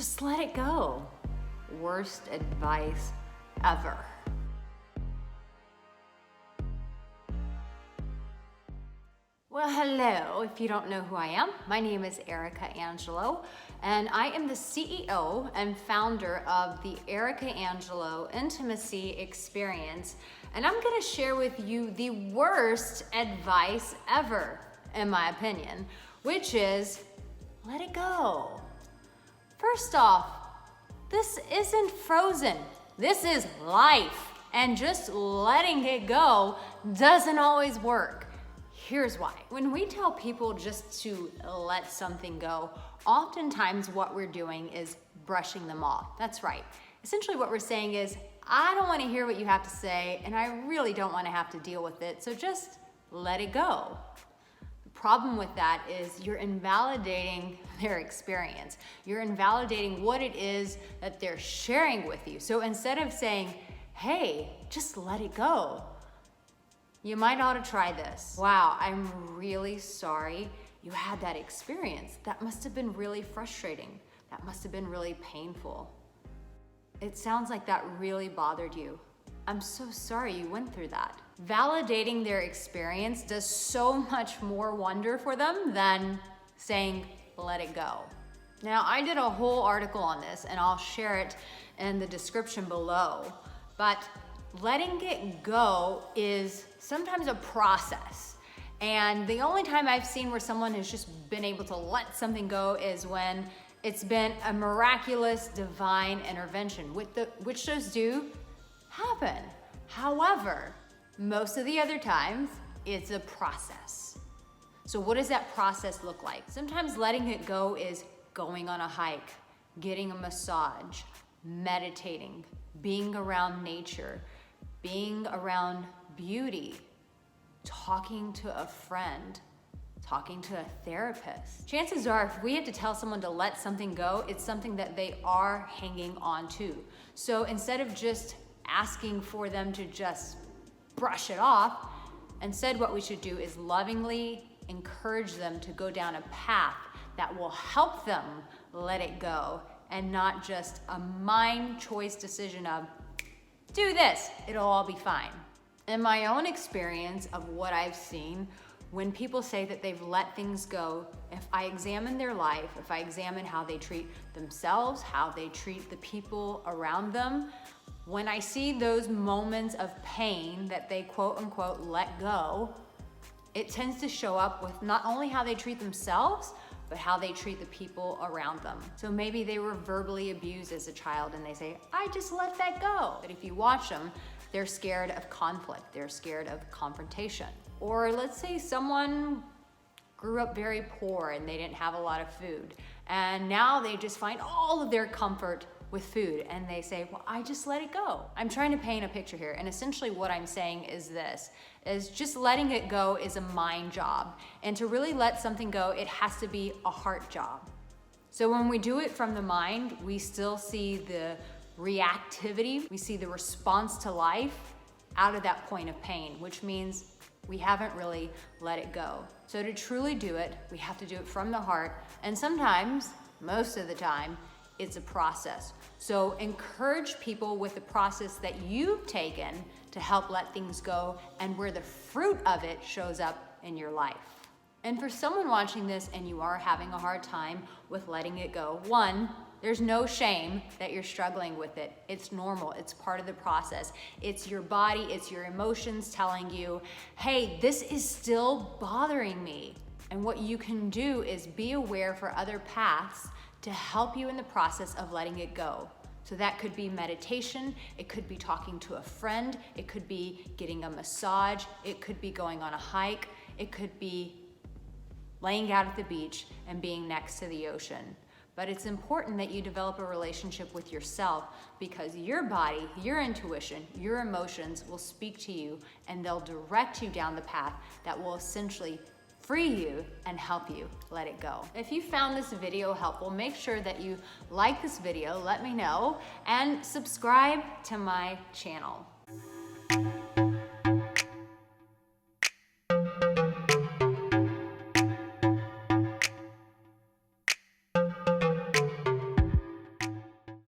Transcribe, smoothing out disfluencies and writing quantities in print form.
Just let it go. Worst advice ever. Well, hello. If you don't know who I am, my name is Arica Angelo, and I am the CEO and founder of the Arica Angelo Intimacy Experience. And I'm gonna share with you the worst advice ever, in my opinion, which is let it go. First off, this isn't Frozen. This is life. And just letting it go doesn't always work. Here's why. When we tell people just to let something go, oftentimes what we're doing is brushing them off. That's right. Essentially what we're saying is, I don't want to hear what you have to say, and I really don't want to have to deal with it, so just let it go. The problem with that is you're invalidating their experience. You're invalidating what it is that they're sharing with you. So instead of saying, hey, just let it go, you might ought to try this. Wow, I'm really sorry you had that experience. That must have been really frustrating. That must have been really painful. It sounds like that really bothered you. I'm so sorry you went through that. Validating their experience does so much more wonder for them than saying, let it go. Now, I did a whole article on this, and I'll share it in the description below, but letting it go is sometimes a process. And the only time I've seen where someone has just been able to let something go is when it's been a miraculous divine intervention, which those do happen. However, most of the other times, it's a process. So what does that process look like? Sometimes letting it go is going on a hike, getting a massage, meditating, being around nature, being around beauty, talking to a friend, talking to a therapist. Chances are, if we had to tell someone to let something go, it's something that they are hanging on to. So instead of just asking for them to just brush it off, instead what we should do is lovingly encourage them to go down a path that will help them let it go, and not just a mind choice decision of, do this, it'll all be fine. In my own experience of what I've seen, when people say that they've let things go, if I examine their life, if I examine how they treat themselves, how they treat the people around them, when I see those moments of pain that they quote unquote let go, it tends to show up with not only how they treat themselves, but how they treat the people around them. So maybe they were verbally abused as a child and they say, I just let that go. But if you watch them, they're scared of conflict. They're scared of confrontation. Or let's say someone grew up very poor and they didn't have a lot of food. And now they just find all of their comfort with food and they say, well, I just let it go. I'm trying to paint a picture here. And essentially what I'm saying is this, is just letting it go is a mind job. And to really let something go, it has to be a heart job. So when we do it from the mind, we still see the reactivity, we see the response to life out of that point of pain, which means we haven't really let it go. So to truly do it, we have to do it from the heart. And sometimes, most of the time, it's a process. So encourage people with the process that you've taken to help let things go and where the fruit of it shows up in your life. And for someone watching this and you are having a hard time with letting it go, one, there's no shame that you're struggling with it. It's normal, it's part of the process. It's your body, it's your emotions telling you, hey, this is still bothering me. And what you can do is be aware for other paths to help you in the process of letting it go. So that could be meditation, it could be talking to a friend, it could be getting a massage, it could be going on a hike, it could be laying out at the beach and being next to the ocean. But it's important that you develop a relationship with yourself, because your body, your intuition, your emotions will speak to you and they'll direct you down the path that will essentially free you and help you let it go. If you found this video helpful, make sure that you like this video, let me know, and subscribe to my channel.